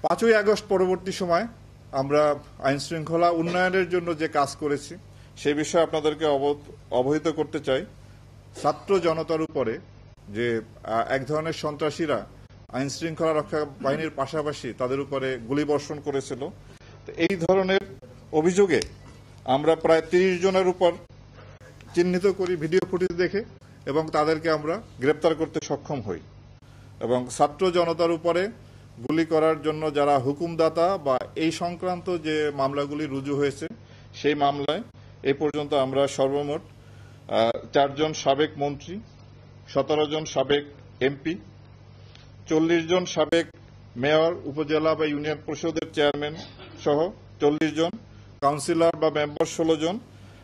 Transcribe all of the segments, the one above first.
5ই August পরবর্তী সময় আমরা আইন শৃঙ্খলা উন্নয়নের জন্য যে কাজ করেছি সে বিষয়ে আপনাদেরকে অবহিত করতে চাই। ছাত্র জনতার উপরে যে এক ধরনের সন্ত্রাসীরা আইন শৃঙ্খলা রক্ষা বাহিনীর পাশাপাশি তাদের উপরে গুলিবর্ষণ করেছিল, এই ধরনের অভিযোগে আমরা প্রায় 30 জনের উপর চিহ্নিত করি ভিডিও ফুটেজ দেখে, এবং তাদেরকে আমরা গ্রেপ্তার করতে সক্ষম হই। এবং ছাত্র জনতার উপরে গুলি করার জন্য যারা হুকুমদাতা বা এই সংক্রান্ত যে মামলাগুলি রুজু হয়েছে সেই মামলায় এই পর্যন্ত আমরা সর্বমোট 4 জন সাবেক মন্ত্রী, 17 জন সাবেক এমপি, 40 জন সাবেক মেয়র, উপজেলা বা ইউনিয়ন পরিষদের চেয়ারম্যান সহ 40 জন, কাউন্সিলর বা মেম্বার 16 জন,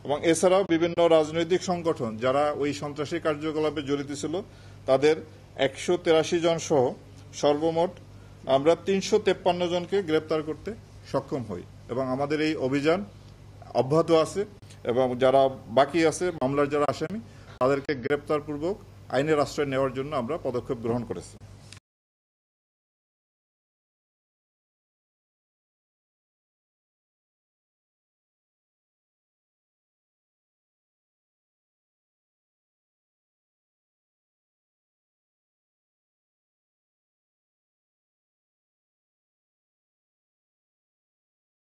এবং এছাড়াও বিভিন্ন রাজনৈতিক সংগঠন যারা ওই সন্ত্রাসী কার্যকলাপে জড়িত ছিল তাদের 183 জন সহ সর্বমোট আমরা 353 জনকে গ্রেপ্তার করতে সক্ষম হই। এবং আমাদের এই অভিযান অব্যাহত আছে, এবং যারা বাকি আছে মামলার যারা আসামি তাদেরকে গ্রেপ্তারপূর্বক আইনের আশ্রয় নেওয়ার জন্য আমরা পদক্ষেপ গ্রহণ করেছি।